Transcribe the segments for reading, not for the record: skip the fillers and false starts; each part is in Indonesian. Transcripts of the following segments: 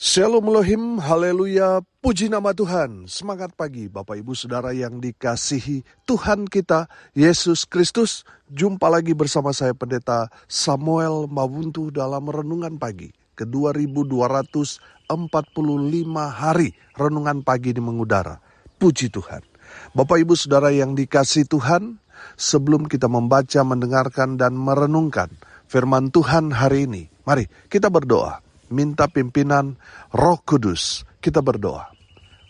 Shalom Elohim, haleluya, puji nama Tuhan. Semangat pagi Bapak Ibu Saudara yang dikasihi Tuhan kita, Yesus Kristus. Jumpa lagi bersama saya Pendeta Samuel Mawuntu dalam Renungan Pagi. Ke-2245 hari Renungan Pagi di mengudara. Puji Tuhan. Bapak Ibu Saudara yang dikasihi Tuhan, sebelum kita membaca, mendengarkan, dan merenungkan firman Tuhan hari ini, mari kita berdoa. Minta pimpinan Roh Kudus. Kita berdoa.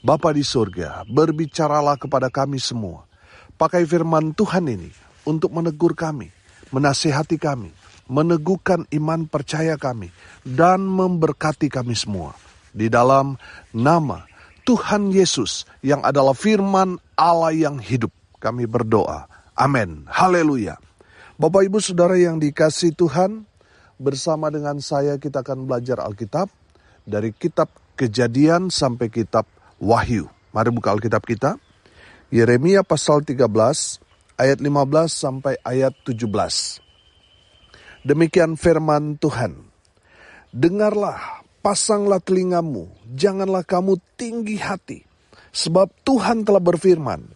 Bapa di surga, berbicaralah kepada kami semua. Pakai firman Tuhan ini untuk menegur kami, menasihati kami, meneguhkan iman percaya kami, dan memberkati kami semua. Di dalam nama Tuhan Yesus yang adalah firman Allah yang hidup, kami berdoa. Amin. Haleluya. Bapak Ibu Saudara yang dikasihi Tuhan, bersama dengan saya kita akan belajar Alkitab dari kitab Kejadian sampai kitab Wahyu. Mari buka Alkitab kita. Yeremia pasal 13 ayat 15 sampai ayat 17. Demikian firman Tuhan. Dengarlah, pasanglah telingamu, janganlah kamu tinggi hati, sebab Tuhan telah berfirman,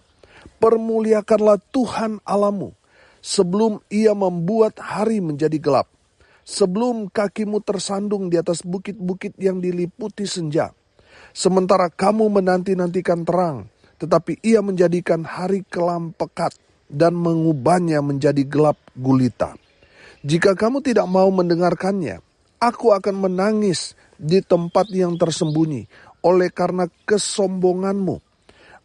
permuliakanlah Tuhan Allahmu, sebelum ia membuat hari menjadi gelap, sebelum kakimu tersandung di atas bukit-bukit yang diliputi senja. Sementara kamu menanti-nantikan terang, tetapi ia menjadikan hari kelam pekat dan mengubahnya menjadi gelap gulita. Jika kamu tidak mau mendengarkannya, aku akan menangis di tempat yang tersembunyi oleh karena kesombonganmu.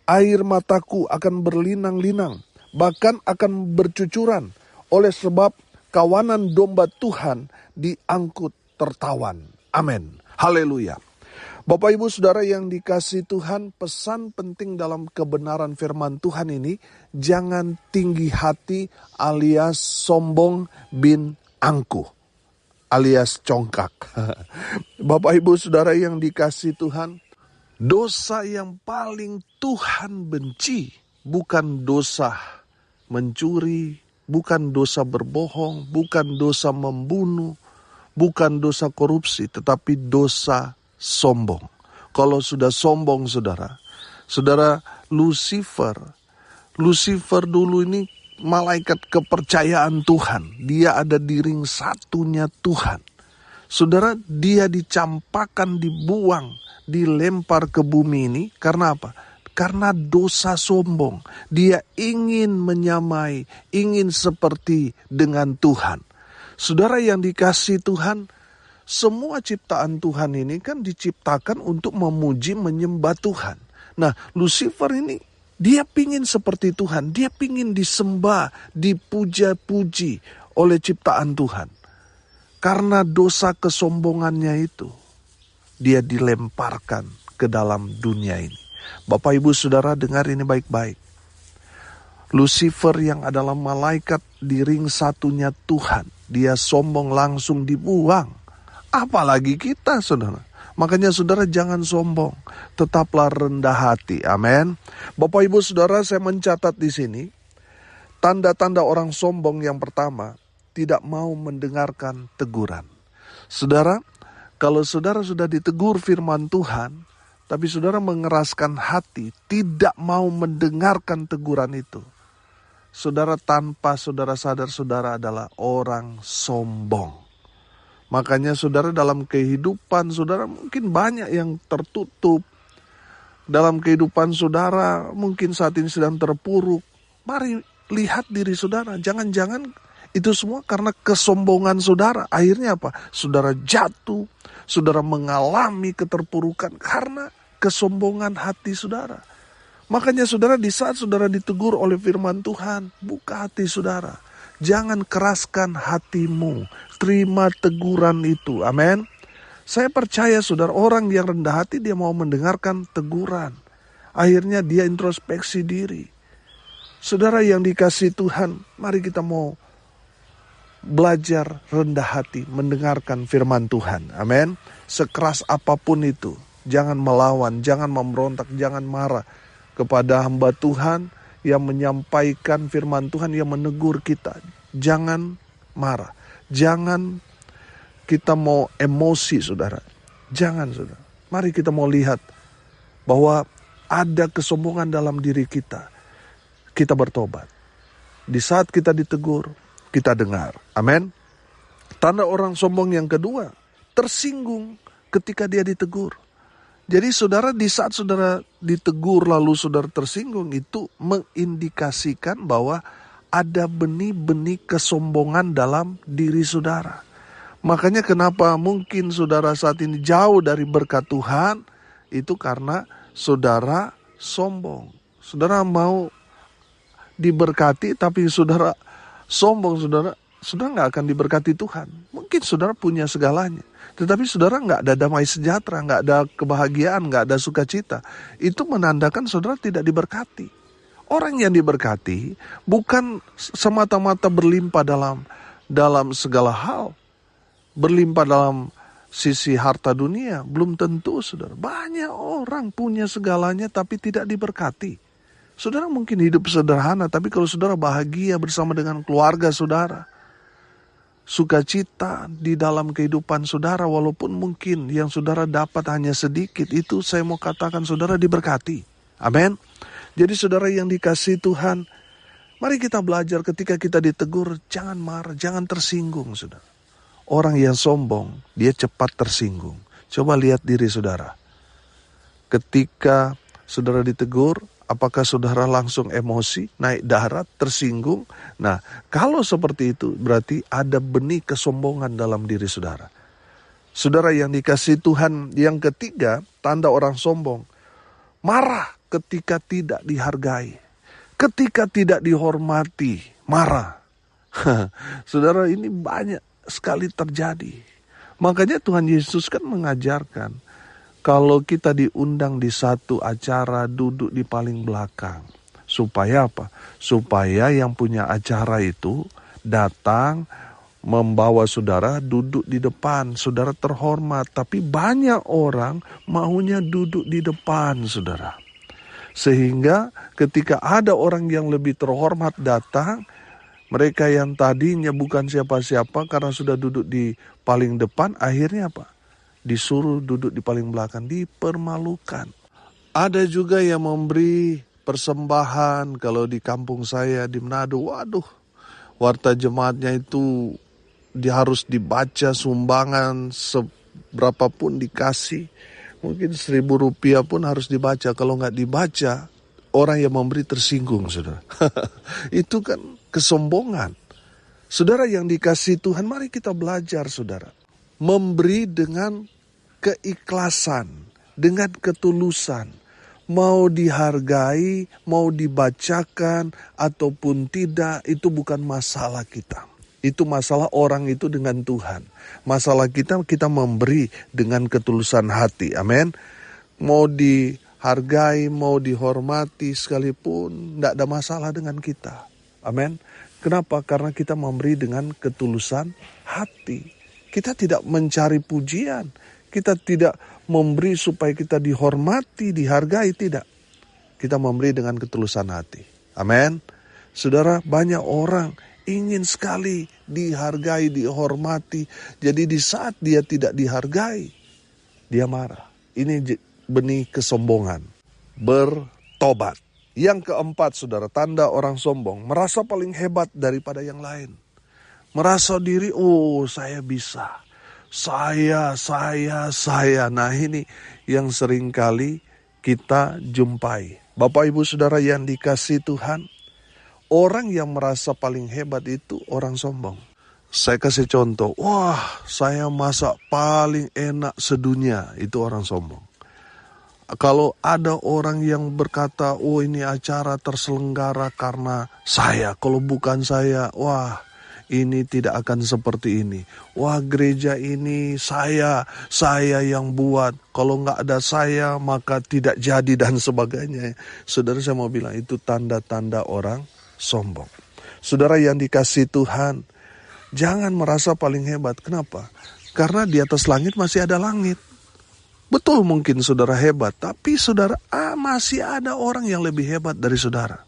Air mataku akan berlinang-linang, bahkan akan bercucuran, oleh sebab kawanan domba Tuhan diangkut tertawan. Amin. Haleluya. Bapak Ibu Saudara yang dikasihi Tuhan, pesan penting dalam kebenaran firman Tuhan ini, jangan tinggi hati alias sombong bin angkuh, alias congkak. Bapak Ibu Saudara yang dikasihi Tuhan, dosa yang paling Tuhan benci bukan dosa mencuri, bukan dosa berbohong, bukan dosa membunuh, bukan dosa korupsi, tetapi dosa sombong. Kalau sudah sombong saudara Lucifer dulu ini malaikat kepercayaan Tuhan. Dia ada di ring satunya Tuhan. Saudara, dia dicampakkan, dibuang, dilempar ke bumi ini karena apa? Karena dosa sombong. Dia ingin menyamai, ingin seperti dengan Tuhan. Saudara yang dikasihi Tuhan, semua ciptaan Tuhan ini kan diciptakan untuk memuji, menyembah Tuhan. Nah, Lucifer ini, dia pingin seperti Tuhan. Dia pingin disembah, dipuja-puji oleh ciptaan Tuhan. Karena dosa kesombongannya itu, dia dilemparkan ke dalam dunia ini. Bapak Ibu Saudara dengar ini baik-baik. Lucifer yang adalah malaikat di ring satunya Tuhan, dia sombong langsung dibuang. Apalagi kita saudara. Makanya saudara jangan sombong, tetaplah rendah hati. Amin. Bapak Ibu Saudara, saya mencatat di sini tanda-tanda orang sombong yang pertama, tidak mau mendengarkan teguran. Saudara, kalau saudara sudah ditegur firman Tuhan, tapi saudara mengeraskan hati, tidak mau mendengarkan teguran itu, saudara tanpa saudara sadar saudara adalah orang sombong. Makanya saudara dalam kehidupan saudara mungkin banyak yang tertutup. Dalam kehidupan saudara mungkin saat ini sedang terpuruk. Mari lihat diri saudara, jangan-jangan itu semua karena kesombongan saudara. Akhirnya apa? Saudara jatuh, saudara mengalami keterpurukan karena kesombongan hati saudara. Makanya saudara, di saat saudara ditegur oleh firman Tuhan, buka hati saudara. Jangan keraskan hatimu. Terima teguran itu. Amin. Saya percaya saudara, orang yang rendah hati dia mau mendengarkan teguran. Akhirnya dia introspeksi diri. Saudara yang dikasihi Tuhan, mari kita mau belajar rendah hati, mendengarkan firman Tuhan. Amin. Sekeras apapun itu, jangan melawan, jangan memberontak, jangan marah kepada hamba Tuhan yang menyampaikan firman Tuhan, yang menegur kita. Jangan marah, jangan kita mau emosi saudara. Jangan saudara. Mari kita mau lihat bahwa ada kesombongan dalam diri kita. Kita bertobat. Di saat kita ditegur, kita dengar. Amin. Tanda orang sombong yang kedua, tersinggung ketika dia ditegur. Jadi saudara, di saat saudara ditegur lalu saudara tersinggung, itu mengindikasikan bahwa ada benih-benih kesombongan dalam diri saudara. Makanya kenapa mungkin saudara saat ini jauh dari berkat Tuhan, itu karena saudara sombong. Saudara mau diberkati tapi saudara sombong, saudara nggak akan diberkati Tuhan. Mungkin saudara punya segalanya, tetapi saudara nggak ada damai sejahtera, nggak ada kebahagiaan, nggak ada sukacita. Itu menandakan saudara tidak diberkati. Orang yang diberkati bukan semata-mata berlimpah dalam segala hal. Berlimpah dalam sisi harta dunia, belum tentu saudara. Banyak orang punya segalanya tapi tidak diberkati. Saudara mungkin hidup sederhana, tapi kalau saudara bahagia bersama dengan keluarga saudara, sukacita di dalam kehidupan saudara, walaupun mungkin yang saudara dapat hanya sedikit, itu saya mau katakan saudara diberkati. Amin. Jadi saudara yang dikasihi Tuhan, mari kita belajar ketika kita ditegur, jangan marah, jangan tersinggung saudara. Orang yang sombong, dia cepat tersinggung. Coba lihat diri saudara. Ketika saudara ditegur, apakah saudara langsung emosi, naik darat, tersinggung? Nah, kalau seperti itu berarti ada benih kesombongan dalam diri saudara. Saudara yang dikasihi Tuhan, yang ketiga, tanda orang sombong. Marah ketika tidak dihargai. Ketika tidak dihormati, marah. Saudara, ini banyak sekali terjadi. Makanya Tuhan Yesus kan mengajarkan, kalau kita diundang di satu acara, duduk di paling belakang. Supaya apa? Supaya yang punya acara itu datang membawa saudara duduk di depan. Saudara terhormat, tapi banyak orang maunya duduk di depan saudara. Sehingga ketika ada orang yang lebih terhormat datang, mereka yang tadinya bukan siapa-siapa karena sudah duduk di paling depan, akhirnya apa? Disuruh duduk di paling belakang, dipermalukan. Ada juga yang memberi persembahan, kalau di kampung saya di Manado, waduh, warta jemaatnya itu dia harus dibaca sumbangan seberapapun dikasih. Mungkin Rp1.000 pun harus dibaca, kalau nggak dibaca, orang yang memberi tersinggung, saudara. Itu kan kesombongan. Saudara yang dikasihi Tuhan, mari kita belajar, saudara. Memberi dengan keikhlasan, dengan ketulusan. Mau dihargai, mau dibacakan, ataupun tidak, itu bukan masalah kita. Itu masalah orang itu dengan Tuhan. Masalah kita memberi dengan ketulusan hati. Amin. Mau dihargai, mau dihormati sekalipun, tidak ada masalah dengan kita. Amin. Kenapa? Karena kita memberi dengan ketulusan hati. Kita tidak mencari pujian. Kita tidak memberi supaya kita dihormati, dihargai, tidak. Kita memberi dengan ketulusan hati. Amin. Saudara, banyak orang ingin sekali dihargai, dihormati. Jadi di saat dia tidak dihargai, dia marah. Ini benih kesombongan. Bertobat. Yang keempat, saudara, tanda orang sombong. Merasa paling hebat daripada yang lain. Merasa diri, oh saya bisa. Saya. Nah ini yang sering kali kita jumpai. Bapak ibu saudara yang dikasihi Tuhan, orang yang merasa paling hebat itu orang sombong. Saya kasih contoh, wah saya masak paling enak sedunia, itu orang sombong. Kalau ada orang yang berkata, oh ini acara terselenggara karena saya, kalau bukan saya, wah ini tidak akan seperti ini. Wah gereja ini saya yang buat, kalau nggak ada saya maka tidak jadi dan sebagainya. Saudara, saya mau bilang itu tanda-tanda orang sombong. Saudara yang dikasihi Tuhan, jangan merasa paling hebat. Kenapa? Karena di atas langit masih ada langit. Betul mungkin saudara hebat, tapi saudara masih ada orang yang lebih hebat dari saudara.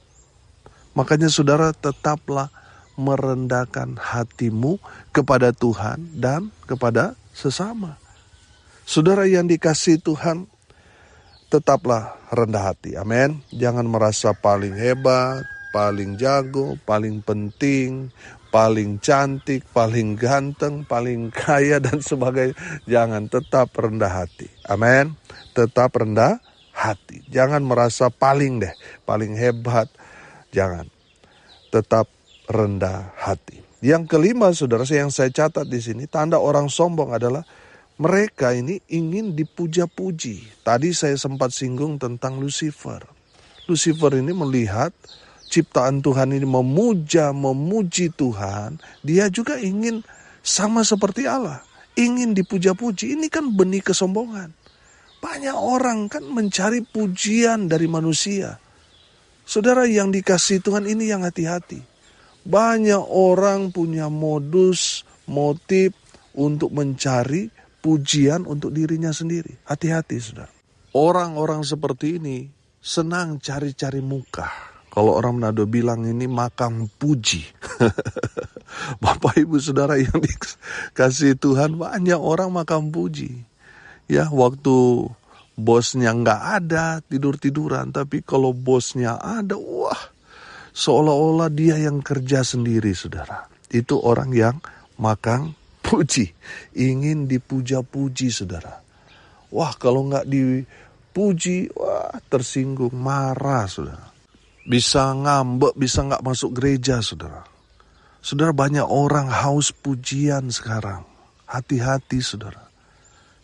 Makanya saudara tetaplah merendahkan hatimu kepada Tuhan dan kepada sesama. Saudara yang dikasihi Tuhan, tetaplah rendah hati. Amin. Jangan merasa paling hebat, paling jago, paling penting, paling cantik, paling ganteng, paling kaya dan sebagainya. Jangan, tetap rendah hati. Amin. Tetap rendah hati. Jangan merasa paling hebat. Jangan. Tetap rendah hati. Yang kelima, saudara, yang saya catat di sini, tanda orang sombong adalah mereka ini ingin dipuja-puji. Tadi saya sempat singgung tentang Lucifer. Lucifer ini melihat ciptaan Tuhan ini memuji Tuhan. Dia juga ingin sama seperti Allah. Ingin dipuja-puji. Ini kan benih kesombongan. Banyak orang kan mencari pujian dari manusia. Saudara yang dikasihi Tuhan, ini yang hati-hati. Banyak orang punya modus, motif untuk mencari pujian untuk dirinya sendiri. Hati-hati, saudara. Orang-orang seperti ini senang cari-cari muka. Kalau orang Manado bilang ini makam puji. Bapak Ibu Saudara yang dikasihi Tuhan, banyak orang makam puji. Ya, waktu bosnya nggak ada, tidur-tiduran. Tapi kalau bosnya ada, wah, seolah-olah dia yang kerja sendiri, saudara. Itu orang yang makam puji. Ingin dipuja-puji, saudara. Wah, kalau nggak dipuji, wah, tersinggung, marah, saudara. Bisa ngambek, bisa nggak masuk gereja, saudara. Saudara, banyak orang haus pujian sekarang. Hati-hati, saudara.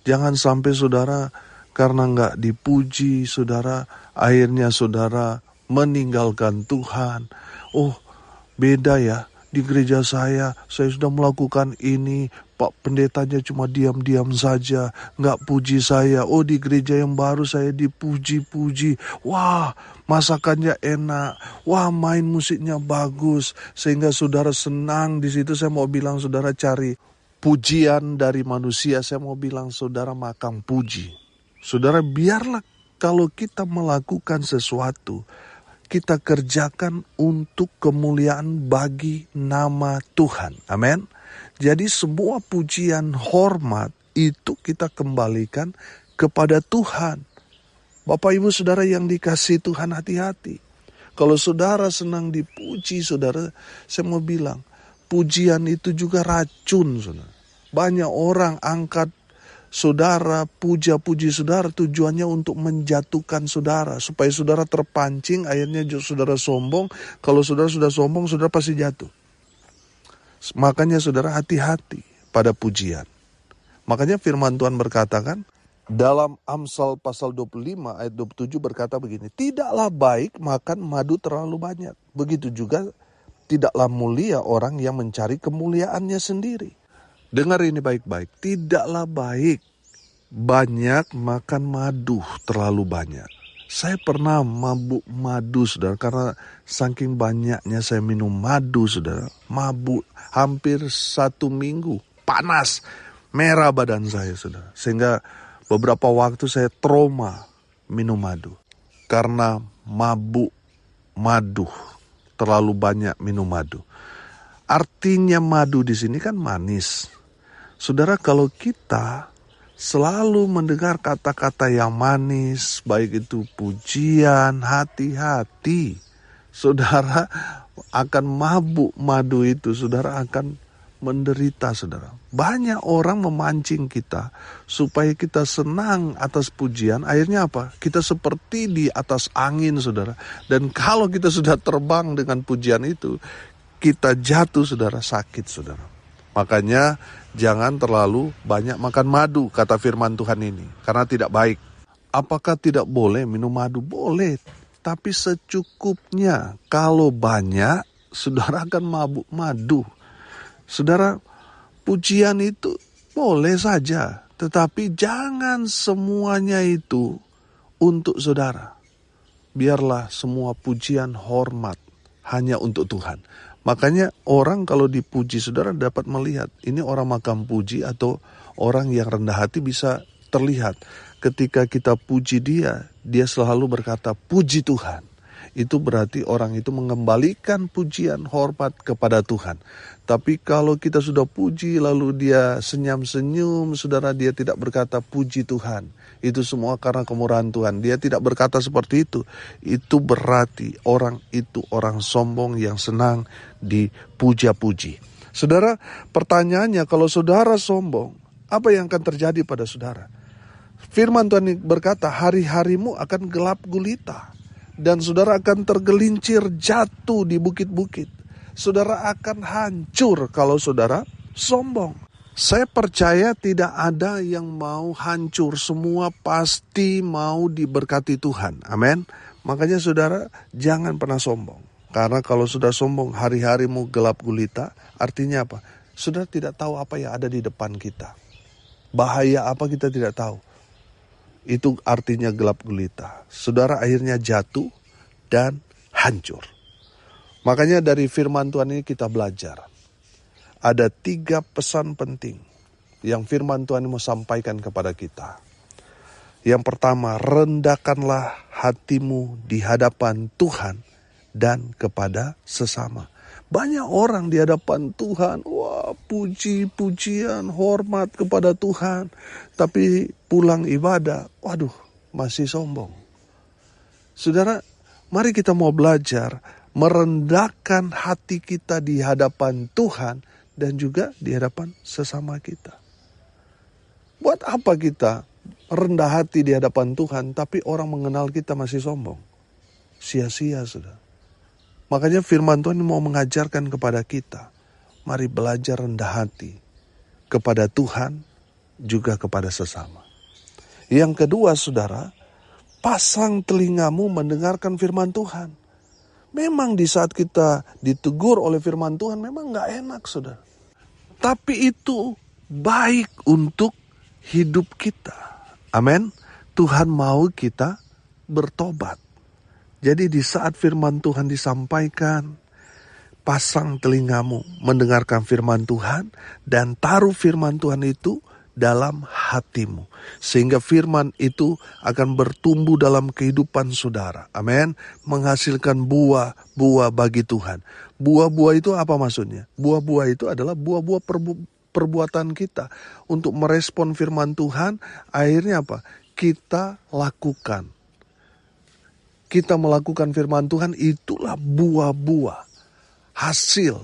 Jangan sampai saudara karena nggak dipuji, saudara, akhirnya saudara meninggalkan Tuhan. Oh, beda ya, di gereja saya sudah melakukan ini, Pak pendetanya cuma diam-diam saja, nggak puji saya. Oh, di gereja yang baru saya dipuji-puji. Wah, masakannya enak. Wah, main musiknya bagus. Sehingga saudara senang di situ. Saya mau bilang saudara cari pujian dari manusia. Saya mau bilang saudara makam puji. Saudara, biarlah kalau kita melakukan sesuatu, kita kerjakan untuk kemuliaan bagi nama Tuhan. Amin. Jadi semua pujian, hormat itu kita kembalikan kepada Tuhan. Bapak Ibu Saudara yang dikasihi Tuhan, hati-hati. Kalau saudara senang dipuji, saudara, saya mau bilang, pujian itu juga racun, saudara. Banyak orang angkat saudara, puja-puji saudara, tujuannya untuk menjatuhkan saudara. Supaya saudara terpancing, akhirnya saudara sombong. Kalau saudara sudah sombong, saudara pasti jatuh. Makanya saudara hati-hati pada pujian. Makanya firman Tuhan berkata kan, dalam Amsal pasal 25 ayat 27 berkata begini, tidaklah baik makan madu terlalu banyak. Begitu juga tidaklah mulia orang yang mencari kemuliaannya sendiri. Dengar ini baik-baik, tidaklah baik banyak makan madu terlalu banyak. Saya pernah mabuk madu, saudara, karena saking banyaknya saya minum madu, saudara. Mabuk hampir 1 minggu, panas, merah badan saya, saudara. Sehingga beberapa waktu saya trauma minum madu. Karena mabuk madu, terlalu banyak minum madu. Artinya madu di sini kan manis. Saudara, kalau kita selalu mendengar kata-kata yang manis, baik itu pujian, hati-hati, saudara akan mabuk madu itu, saudara akan menderita, saudara. Banyak orang memancing kita supaya kita senang atas pujian, akhirnya apa? Kita seperti di atas angin, saudara. Dan kalau kita sudah terbang dengan pujian itu, kita jatuh, saudara, sakit, saudara. Makanya jangan terlalu banyak makan madu, kata firman Tuhan ini, karena tidak baik. Apakah tidak boleh minum madu? Boleh, tapi secukupnya. Kalau banyak, saudara akan mabuk madu. Saudara, pujian itu boleh saja, tetapi jangan semuanya itu untuk saudara. Biarlah semua pujian, hormat hanya untuk Tuhan. Makanya orang kalau dipuji, saudara dapat melihat ini orang makam puji atau orang yang rendah hati bisa terlihat. Ketika kita puji dia, dia selalu berkata puji Tuhan. itu berarti orang itu mengembalikan pujian hormat kepada Tuhan. Tapi kalau kita sudah puji lalu dia senyum-senyum, saudara, dia tidak berkata puji Tuhan. Itu semua karena kemurahan Tuhan. Dia tidak berkata seperti itu. Itu berarti orang itu orang sombong yang senang dipuja-puji. Saudara, pertanyaannya, kalau saudara sombong, apa yang akan terjadi pada saudara? Firman Tuhan berkata, hari-harimu akan gelap gulita. Dan saudara akan tergelincir jatuh di bukit-bukit. Saudara akan hancur kalau saudara sombong. Saya percaya tidak ada yang mau hancur. Semua pasti mau diberkati Tuhan. Amin. Makanya saudara jangan pernah sombong. Karena kalau sudah sombong, hari-harimu gelap gulita. Artinya apa? Saudara tidak tahu apa yang ada di depan kita. Bahaya apa kita tidak tahu. Itu artinya gelap gulita. Saudara akhirnya jatuh dan hancur. Makanya dari firman Tuhan ini kita belajar. Ada 3 pesan penting yang firman Tuhan mau sampaikan kepada kita. Yang pertama, rendahkanlah hatimu di hadapan Tuhan dan kepada sesama. Banyak orang di hadapan Tuhan, wah puji-pujian, hormat kepada Tuhan. Tapi pulang ibadah, waduh masih sombong. Saudara, mari kita mau belajar merendahkan hati kita di hadapan Tuhan dan juga di hadapan sesama kita. Buat apa kita rendah hati di hadapan Tuhan tapi orang mengenal kita masih sombong? Sia-sia, saudara. Makanya firman Tuhan mau mengajarkan kepada kita, mari belajar rendah hati kepada Tuhan juga kepada sesama. Yang kedua, saudara, pasang telingamu mendengarkan firman Tuhan. Memang di saat kita ditegur oleh firman Tuhan memang gak enak, saudara. Tapi itu baik untuk hidup kita. Amin. Tuhan mau kita bertobat. Jadi di saat firman Tuhan disampaikan, pasang telingamu mendengarkan firman Tuhan dan taruh firman Tuhan itu dalam hatimu. Sehingga firman itu akan bertumbuh dalam kehidupan saudara. Amin. Menghasilkan buah-buah bagi Tuhan. Buah-buah itu apa maksudnya? Buah-buah itu adalah buah-buah perbuatan kita. Untuk merespon firman Tuhan, akhirnya apa? Kita lakukan. Kita melakukan firman Tuhan, itulah buah-buah hasil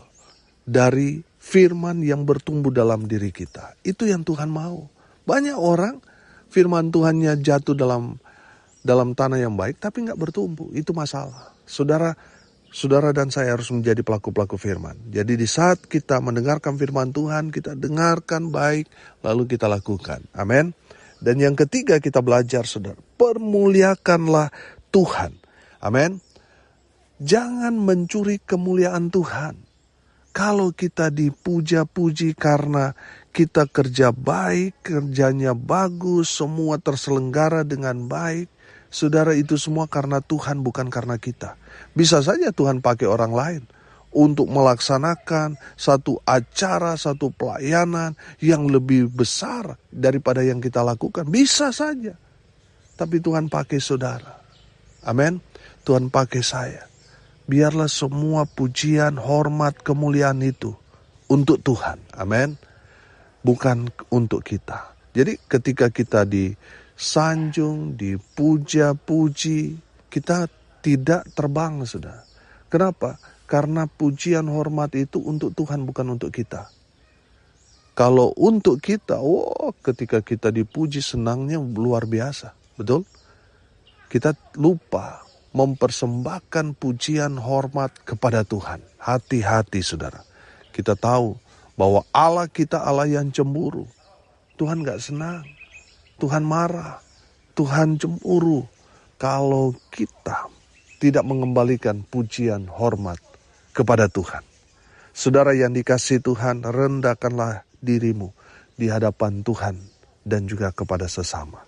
dari firman yang bertumbuh dalam diri kita. Itu yang Tuhan mau. Banyak orang firman Tuhannya jatuh dalam tanah yang baik tapi gak bertumbuh. Itu masalah. Saudara dan saya harus menjadi pelaku-pelaku firman. Jadi di saat kita mendengarkan firman Tuhan, kita dengarkan baik lalu kita lakukan. Amin. Dan yang ketiga kita belajar, saudara, permuliakanlah Tuhan. Amin. Jangan mencuri kemuliaan Tuhan. Kalau kita dipuja-puji karena kita kerja baik, kerjanya bagus, semua terselenggara dengan baik, saudara, itu semua karena Tuhan, bukan karena kita. Bisa saja Tuhan pakai orang lain untuk melaksanakan satu acara, satu pelayanan yang lebih besar daripada yang kita lakukan. Bisa saja. Tapi Tuhan pakai saudara. Amin. Tuhan pakai saya. Biarlah semua pujian, hormat, kemuliaan itu untuk Tuhan. Amin. Bukan untuk kita. Jadi ketika kita disanjung, dipuja-puji, kita tidak terbang, saudara. Kenapa? Karena pujian hormat itu untuk Tuhan, bukan untuk kita. Kalau untuk kita, ketika kita dipuji senangnya luar biasa. Betul? Kita lupa mempersembahkan pujian hormat kepada Tuhan. Hati-hati, saudara. Kita tahu bahwa Allah kita Allah yang cemburu. Tuhan gak senang. Tuhan marah. Tuhan cemburu. Kalau kita tidak mengembalikan pujian hormat kepada Tuhan. Saudara yang dikasihi Tuhan, rendahkanlah dirimu di hadapan Tuhan dan juga kepada sesama.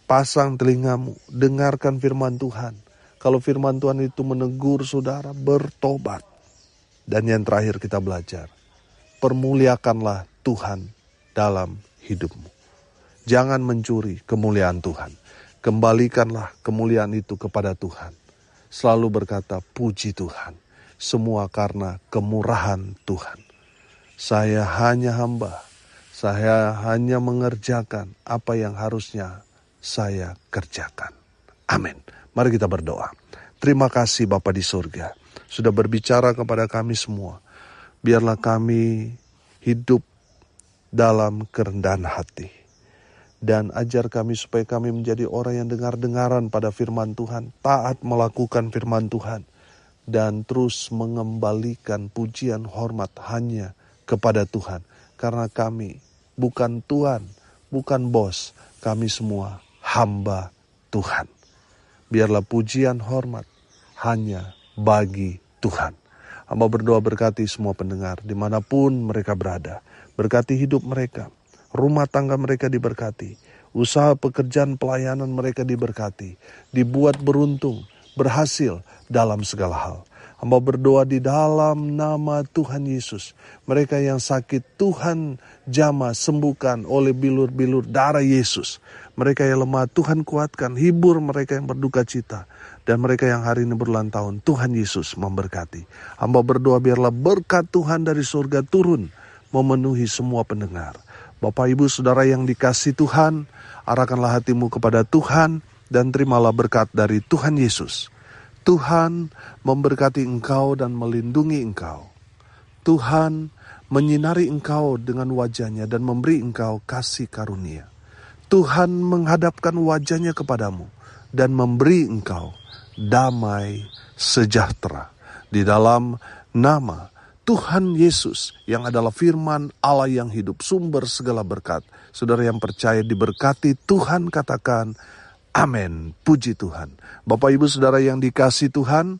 Pasang telingamu, dengarkan firman Tuhan. Kalau firman Tuhan itu menegur saudara, bertobat. Dan yang terakhir kita belajar, permuliakanlah Tuhan dalam hidupmu. Jangan mencuri kemuliaan Tuhan. Kembalikanlah kemuliaan itu kepada Tuhan. selalu berkata, puji Tuhan. Semua karena kemurahan Tuhan. Saya hanya hamba. Saya hanya mengerjakan apa yang harusnya saya kerjakan. Amin. Mari kita berdoa. Terima kasih Bapa di surga, sudah berbicara kepada kami semua. Biarlah kami hidup dalam kerendahan hati. Dan ajar kami supaya kami menjadi orang yang dengar-dengaran pada firman Tuhan, taat melakukan firman Tuhan, dan terus mengembalikan pujian hormat hanya kepada Tuhan. Karena kami bukan Tuhan, bukan bos, kami semua hamba Tuhan. Biarlah pujian hormat hanya bagi Tuhan. Hamba berdoa berkati semua pendengar dimanapun mereka berada. Berkati hidup mereka, rumah tangga mereka diberkati, usaha pekerjaan pelayanan mereka diberkati, dibuat beruntung, berhasil dalam segala hal. Hamba berdoa di dalam nama Tuhan Yesus. Mereka yang sakit Tuhan jamah sembuhkan oleh bilur-bilur darah Yesus. Mereka yang lemah Tuhan kuatkan, hibur mereka yang berduka cita. Dan mereka yang hari ini berulang tahun, Tuhan Yesus memberkati. Hamba berdoa biarlah berkat Tuhan dari surga turun memenuhi semua pendengar. Bapak Ibu Saudara yang dikasihi Tuhan, arahkanlah hatimu kepada Tuhan dan terimalah berkat dari Tuhan Yesus. Tuhan memberkati engkau dan melindungi engkau. Tuhan menyinari engkau dengan wajah-Nya dan memberi engkau kasih karunia. Tuhan menghadapkan wajah-Nya kepadamu dan memberi engkau damai sejahtera. Di dalam nama Tuhan Yesus yang adalah firman Allah yang hidup, sumber segala berkat. Saudara yang percaya diberkati Tuhan, katakan amin. Puji Tuhan. Bapak Ibu Saudara yang dikasihi Tuhan,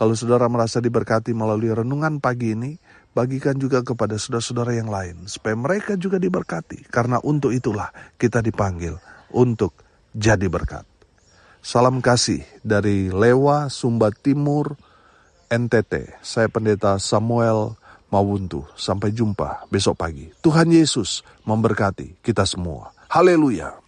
kalau saudara merasa diberkati melalui renungan pagi ini, bagikan juga kepada saudara-saudara yang lain, supaya mereka juga diberkati. Karena untuk itulah kita dipanggil untuk jadi berkat. Salam kasih dari Lewa, Sumba Timur, NTT. Saya Pendeta Samuel Mawuntu. Sampai jumpa besok pagi. Tuhan Yesus memberkati kita semua. Haleluya.